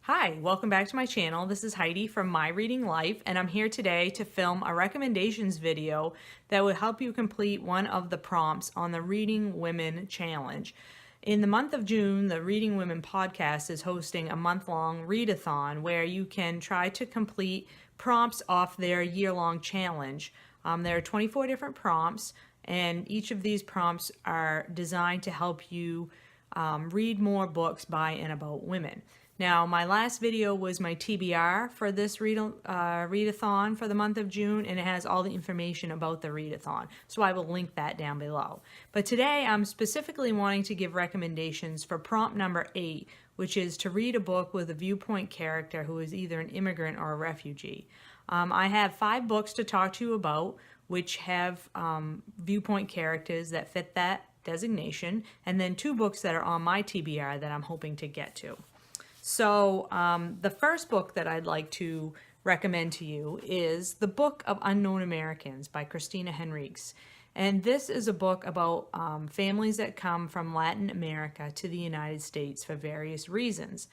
Hi, welcome back to my channel. This is Heidi from My Reading Life, and I'm here today to film a recommendations video that will help you complete one of the prompts on the Reading Women Challenge. In the month of June, the Reading Women podcast is hosting a month-long readathon where you can try to complete prompts off their year-long challenge. There are 24 different prompts, and each of these prompts are designed to help you read more books by and about women. Now, my last video was my TBR for this readathon for the month of June, and it has all the information about the readathon, so I will link that down below. But today, I'm specifically wanting to give recommendations for prompt number 8, which is to read a book with a viewpoint character who is either an immigrant or a refugee. I have 5 books to talk to you about, which have viewpoint characters that fit that designation, and then 2 books that are on my TBR that I'm hoping to get to. So the first book that I'd like to recommend to you is The Book of Unknown Americans by Cristina Henriquez. And this is a book about families that come from Latin America to the United States for various reasons.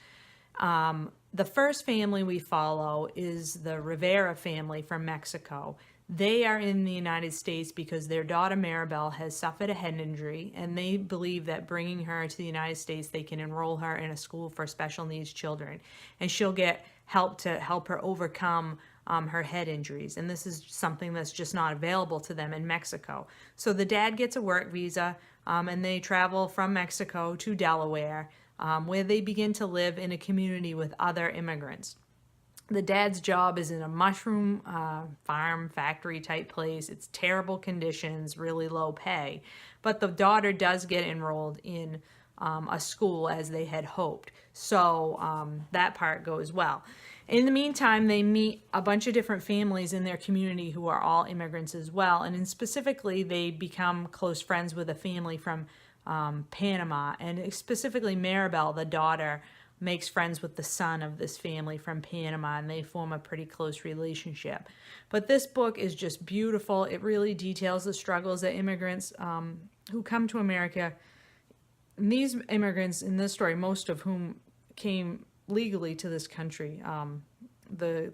The first family we follow is the Rivera family from Mexico. They are in the United States because their daughter Maribel has suffered a head injury, and they believe that bringing her to the United States, they can enroll her in a school for special needs children, and she'll get help to help her overcome her head injuries. And this is something that's just not available to them in Mexico. So the dad gets a work visa, and they travel from Mexico to Delaware, where they begin to live in a community with other immigrants. The dad's job is in a mushroom farm factory type place. It's terrible conditions, really low pay. But the daughter does get enrolled in a school as they had hoped. So that part goes well. In the meantime, they meet a bunch of different families in their community who are all immigrants as well. And specifically, they become close friends with a family from Panama. And specifically, Maribel, the daughter, makes friends with the son of this family from Panama, and they form a pretty close relationship. But this book is just beautiful. It really details the struggles that immigrants who come to America, and these immigrants in this story, most of whom came legally to this country. The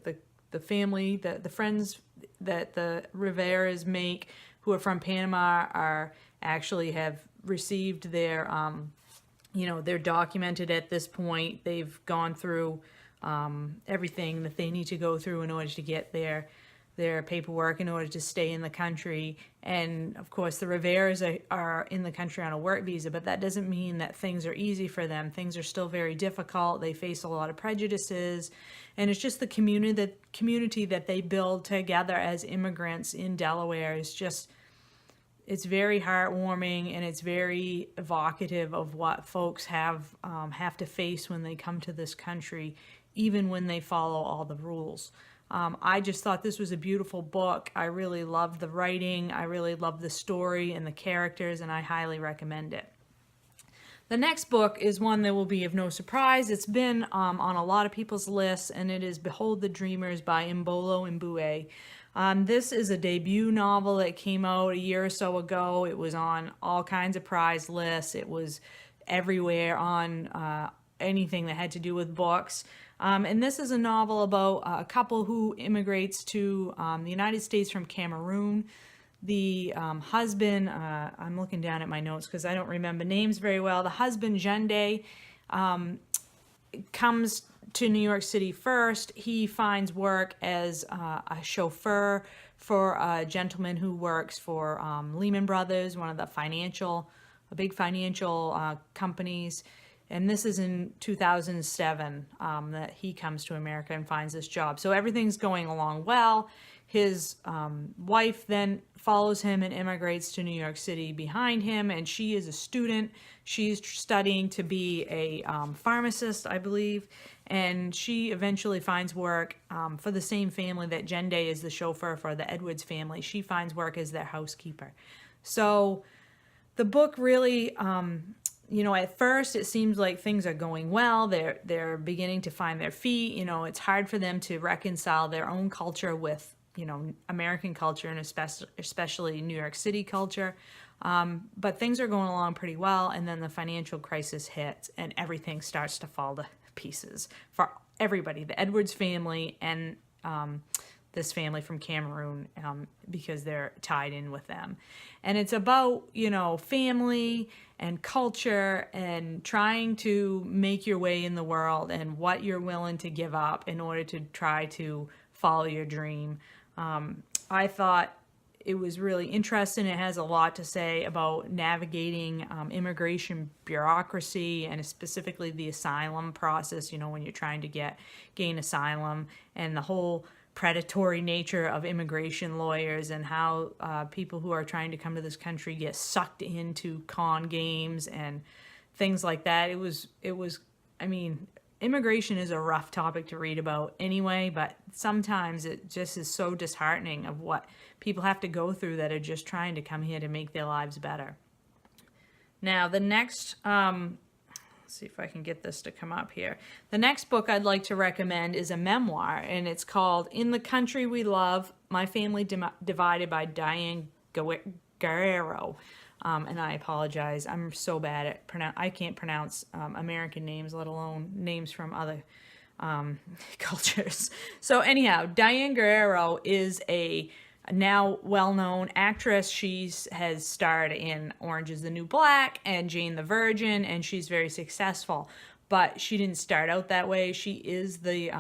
family, the friends that the Riveras make who are from Panama are actually have received their they're documented at this point. They've gone through everything that they need to go through in order to get their paperwork in order to stay in the country. And of course, the Riveras are in the country on a work visa, but that doesn't mean that things are easy for them. Things are still very difficult. They face a lot of prejudices, and it's just the community that they build together as immigrants in Delaware is just, it's very heartwarming, and it's very evocative of what folks have to face when they come to this country, even when they follow all the rules. I just thought this was a beautiful book. I really loved the writing. I really loved the story and the characters, and I highly recommend it. The next book is one that will be of no surprise. It's been on a lot of people's lists, and it is Behold the Dreamers by Imbolo and Mbue. This is a debut novel that came out a year or so ago. It was on all kinds of prize lists. It was everywhere on anything that had to do with books. And this is a novel about a couple who immigrates to the United States from Cameroon. The husband, I'm looking down at my notes because I don't remember names very well. The husband, Jende, comes to New York City first. He finds work as a chauffeur for a gentleman who works for Lehman Brothers, one of the big financial companies. And this is in 2007 that he comes to America and finds this job. So everything's going along well. His wife then follows him and immigrates to New York City behind him, and she is a student. She's studying to be a pharmacist, I believe, and she eventually finds work for the same family that Jende is the chauffeur for, the Edwards family. She finds work as their housekeeper. So the book really, at first it seems like things are going well. They're beginning to find their feet. It's hard for them to reconcile their own culture with American culture, and especially New York City culture. But things are going along pretty well, and then the financial crisis hits and everything starts to fall to pieces for everybody, the Edwards family and this family from Cameroon, because they're tied in with them. And it's about, you know, family and culture and trying to make your way in the world and what you're willing to give up in order to try to follow your dream. I thought it was really interesting. It has a lot to say about navigating immigration bureaucracy and specifically the asylum process, you know, when you're trying to gain asylum, and the whole predatory nature of immigration lawyers and how people who are trying to come to this country get sucked into con games and things like that. It was, I mean, immigration is a rough topic to read about anyway, but sometimes it just is so disheartening of what people have to go through that are just trying to come here to make their lives better. Now, the next, let's see if I can get this to come up here. The next book I'd like to recommend is a memoir, and it's called In the Country We Love, My Family Divided by Diane Guerrero. And I apologize. I'm so bad at I can't pronounce American names, let alone names from other cultures. So anyhow, Diane Guerrero is a now well-known actress. She has starred in Orange is the New Black and Jane the Virgin, and she's very successful. But she didn't start out that way. She is the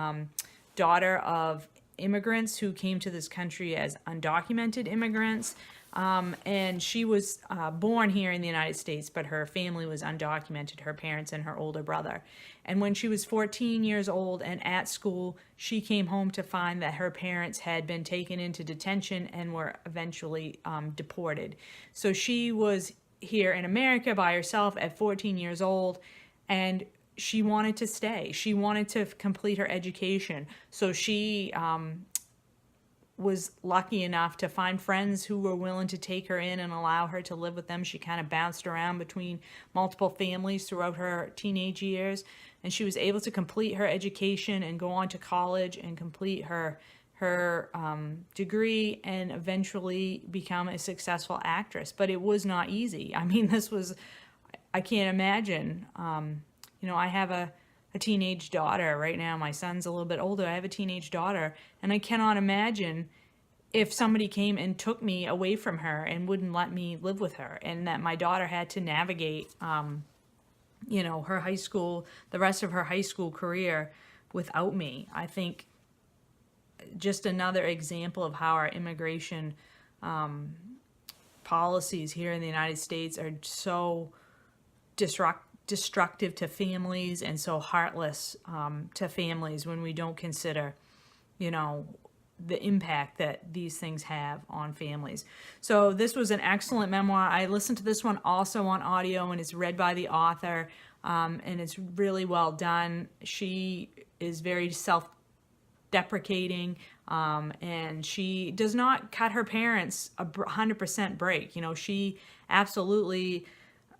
daughter of immigrants who came to this country as undocumented immigrants. And she was born here in the United States, but her family was undocumented, her parents and her older brother. And when she was 14 years old and at school, she came home to find that her parents had been taken into detention and were eventually deported. So she was here in America by herself at 14 years old, and she wanted to stay. She wanted to complete her education. So she was lucky enough to find friends who were willing to take her in and allow her to live with them. She kind of bounced around between multiple families throughout her teenage years, and she was able to complete her education and go on to college and complete her degree and eventually become a successful actress. But it was not easy. I mean, I can't imagine. You know, I have a teenage daughter right now. My son's a little bit older. I have a teenage daughter, and I cannot imagine if somebody came and took me away from her and wouldn't let me live with her, and that my daughter had to navigate, you know, her high school, the rest of her high school career without me. I think just another example of how our immigration policies here in the United States are so destructive to families and so heartless to families when we don't consider, you know, the impact that these things have on families. So this was an excellent memoir. I listened to this one also on audio, and it's read by the author, and it's really well done. She is very self-deprecating, and she does not cut her parents 100% break. You know, she absolutely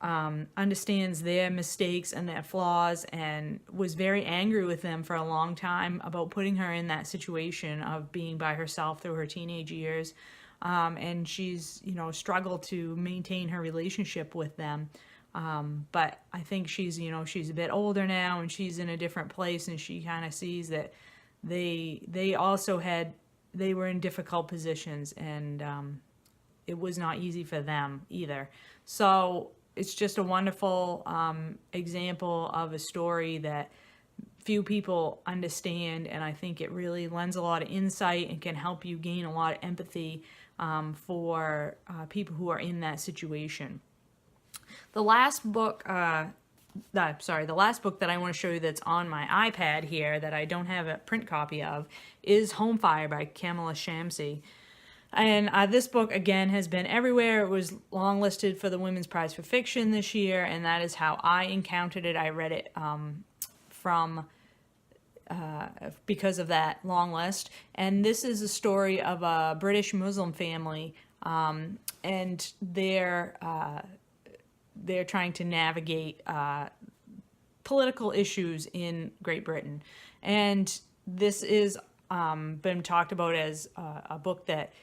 understands their mistakes and their flaws, and was very angry with them for a long time about putting her in that situation of being by herself through her teenage years. And she's, you know, struggled to maintain her relationship with them. But I think she's, you know, she's a bit older now, and she's in a different place, and she kind of sees that they were in difficult positions, and it was not easy for them either. So it's just a wonderful example of a story that few people understand, and I think it really lends a lot of insight and can help you gain a lot of empathy for people who are in that situation. The last book, the last book that I want to show you that's on my iPad here that I don't have a print copy of is Homefire by Kamila Shamsie. And this book, again, has been everywhere. It was longlisted for the Women's Prize for Fiction this year, and that is how I encountered it. I read it because of that long list. And this is a story of a British Muslim family, and they're trying to navigate political issues in Great Britain. And this is been talked about as a book that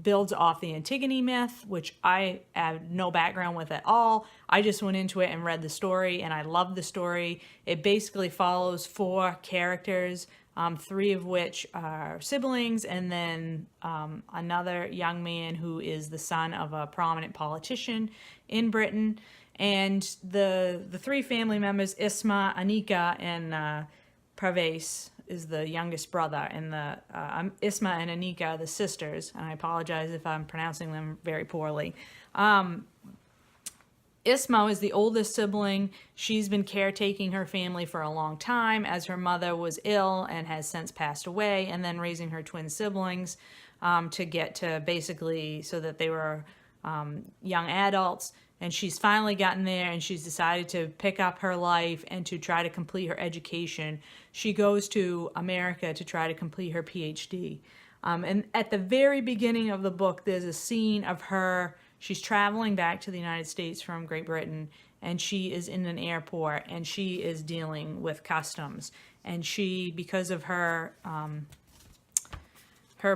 builds off the Antigone myth, which I have no background with at all. I just went into it and read the story, and I love the story. It basically follows 4 characters, 3 of which are siblings, and then another young man who is the son of a prominent politician in Britain. And the 3 family members, Isma, Anika, and Parvez is the youngest brother, and the Isma and Anika are the sisters, and I apologize if I'm pronouncing them very poorly. Isma is the oldest sibling. She's been caretaking her family for a long time as her mother was ill and has since passed away, and then raising her twin siblings to get to basically so that they were young adults. And she's finally gotten there, and she's decided to pick up her life and to try to complete her education. She goes to America to try to complete her PhD. And at the very beginning of the book, there's a scene of her. She's traveling back to the United States from Great Britain, and she is in an airport, and she is dealing with customs. And she, because of her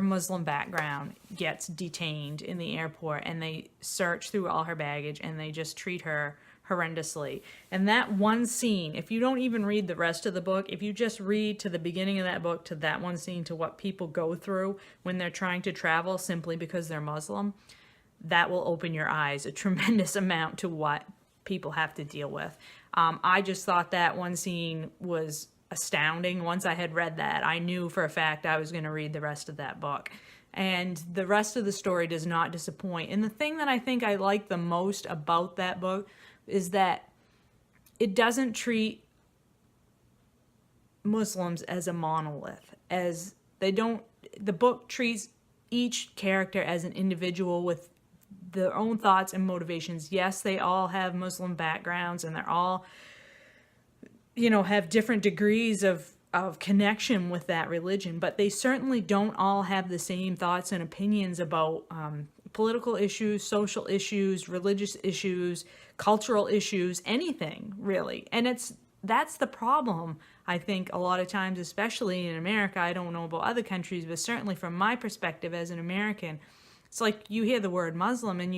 Muslim background, gets detained in the airport, and they search through all her baggage, and they just treat her horrendously. And that one scene, if you don't even read the rest of the book, if you just read to the beginning of that book, to that one scene, to what people go through when they're trying to travel simply because they're Muslim, that will open your eyes a tremendous amount to what people have to deal with. I just thought that one scene was astounding. Once I had read that, I knew for a fact I was going to read the rest of that book. And the rest of the story does not disappoint. And the thing that I think I like the most about that book is that it doesn't treat Muslims as a monolith. The book treats each character as an individual with their own thoughts and motivations. Yes, they all have Muslim backgrounds, and they're all, have different degrees of connection with that religion, but they certainly don't all have the same thoughts and opinions about political issues, social issues, religious issues, cultural issues, anything really. And that's the problem, I think, a lot of times, especially in America. I don't know about other countries, but certainly from my perspective as an American, it's like you hear the word Muslim and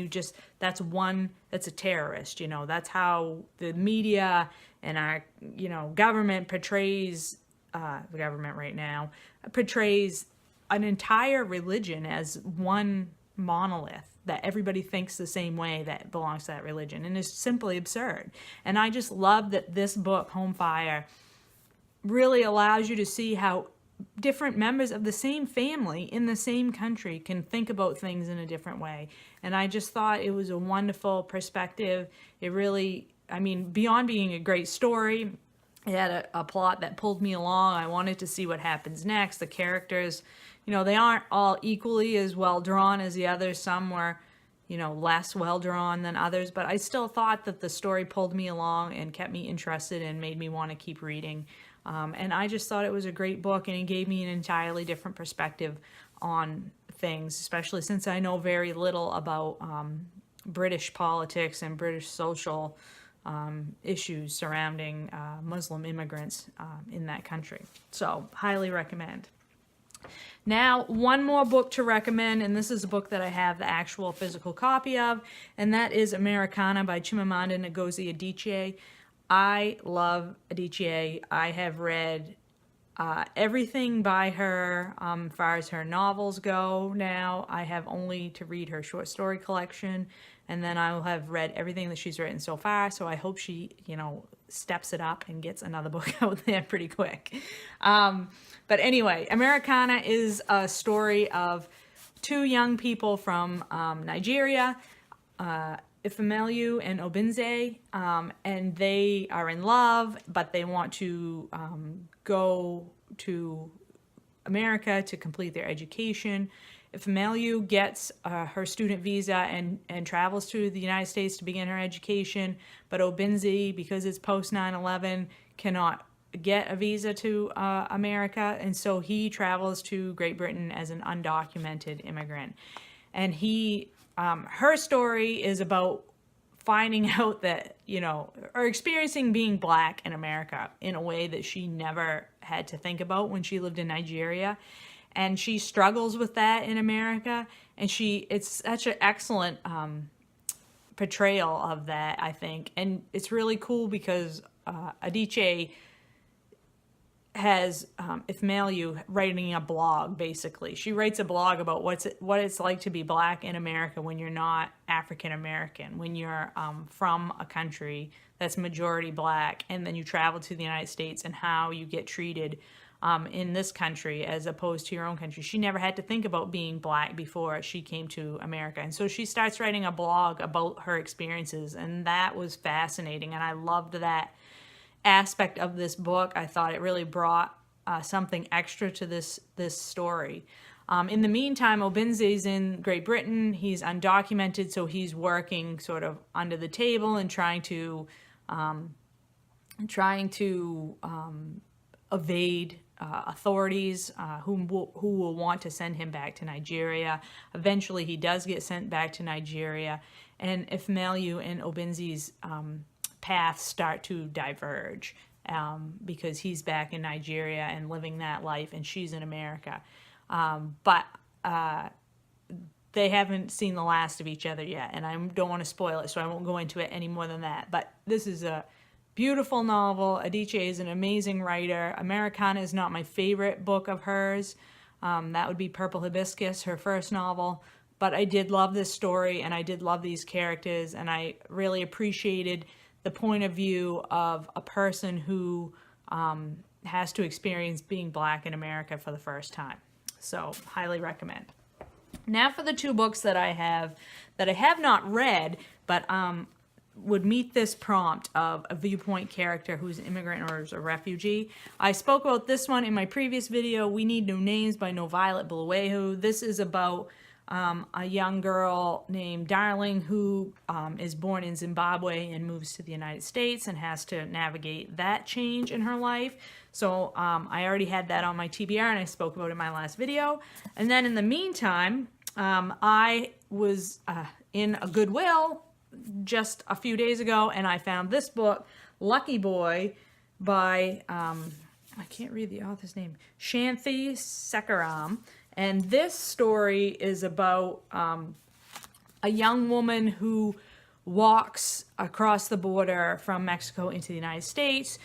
that's a terrorist, that's how the media and our, government portrays, the government right now, portrays an entire religion as one monolith that everybody thinks the same way that belongs to that religion. And it's simply absurd. And I just love that this book, Homefire, really allows you to see how different members of the same family in the same country can think about things in a different way. And I just thought it was a wonderful perspective. It really, beyond being a great story, it had a plot that pulled me along. I wanted to see what happens next. The characters, they aren't all equally as well drawn as the others. Some were, less well drawn than others, but I still thought that the story pulled me along and kept me interested and made me want to keep reading. And I just thought it was a great book, and it gave me an entirely different perspective on things, especially since I know very little about British politics and British social issues surrounding Muslim immigrants in that country. So, highly recommend. Now, one more book to recommend, and this is a book that I have the actual physical copy of, and that is Americanah by Chimamanda Ngozi Adichie. I love Adichie. I have read everything by her as far as her novels go now. I have only to read her short story collection, and then I will have read everything that she's written so far, so I hope she, steps it up and gets another book out there pretty quick. But anyway, Americanah is a story of 2 young people from Nigeria, Ifemelu and Obinze, and they are in love, but they want to go to America to complete their education. Ifemelu gets her student visa and travels to the United States to begin her education, but Obinze, because it's post 9/11, cannot get a visa to America, and so he travels to Great Britain as an undocumented immigrant. And her story is about finding out that, or experiencing being black in America in a way that she never had to think about when she lived in Nigeria. and she struggles with that in America, and it's such an excellent portrayal of that, I think. And it's really cool because Adichie has Ifmelu writing a blog. Basically, she writes a blog about what it's like to be black in America when you're not African American, when you're from a country that's majority black, and then you travel to the United States, and how you get treated in this country as opposed to your own country. She never had to think about being black before she came to America, and so she starts writing a blog about her experiences, and that was fascinating, and I loved that aspect of this book. I thought it really brought something extra to this story. In the meantime, Obinze's in Great Britain. He's undocumented, so he's working sort of under the table and trying to evade authorities who will want to send him back to Nigeria. Eventually, he does get sent back to Nigeria, and Ifmelu and Obinze's paths start to diverge because he's back in Nigeria and living that life, and she's in America. But they haven't seen the last of each other yet, and I don't want to spoil it, so I won't go into it any more than that. But this is a beautiful novel. Adichie is an amazing writer. Americanah is not my favorite book of hers. That would be Purple Hibiscus, her first novel. But I did love this story, and I did love these characters, and I really appreciated the point of view of a person who has to experience being black in America for the first time. So, highly recommend. Now for the two books that I have not read, but would meet this prompt of a Viewpoint character who's an immigrant or is a refugee. I spoke about this one in my previous video, We Need New Names by NoViolet Bulawayo. This is about a young girl named Darling who is born in Zimbabwe and moves to the United States and has to navigate that change in her life. So I already had that on my TBR, and I spoke about it in my last video. And then in the meantime, I was in a Goodwill just a few days ago, and I found this book, Lucky Boy, by, I can't read the author's name, Shanthi Sekaran. And this story is about a young woman who walks across the border from Mexico into the United States,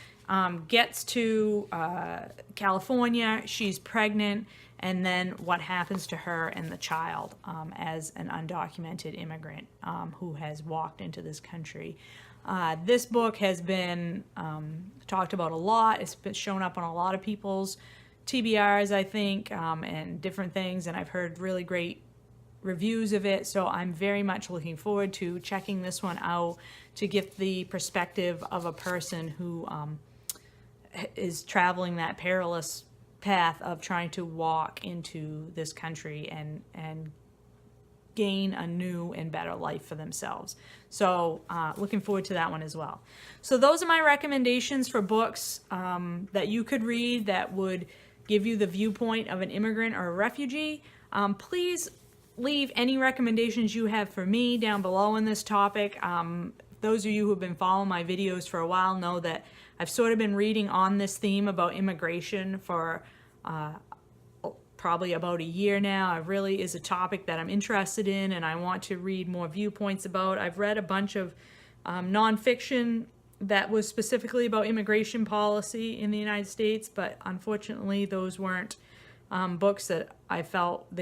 gets to California, she's pregnant, and then what happens to her and the child as an undocumented immigrant who has walked into this country. This book has been talked about a lot. It's been shown up on a lot of people's TBRs, I think, and different things, and I've heard really great reviews of it, so I'm very much looking forward to checking this one out to get the perspective of a person who is traveling that perilous path of trying to walk into this country and gain a new and better life for themselves. So looking forward to that one as well. So those are my recommendations for books that you could read that would give you the viewpoint of an immigrant or a refugee. Please leave any recommendations you have for me down below in this topic. Those of you who have been following my videos for a while know that I've sort of been reading on this theme about immigration for probably about a year now. It really is a topic that I'm interested in and I want to read more viewpoints about. I've read a bunch of nonfiction that was specifically about immigration policy in the United States, but unfortunately those weren't books that I felt,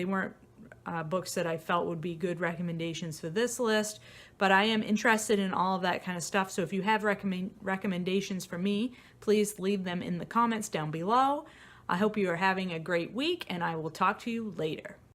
books that I felt would be good recommendations for this list. But I am interested in all of that kind of stuff, so if you have recommendations for me, please leave them in the comments down below. I hope you are having a great week, and I will talk to you later.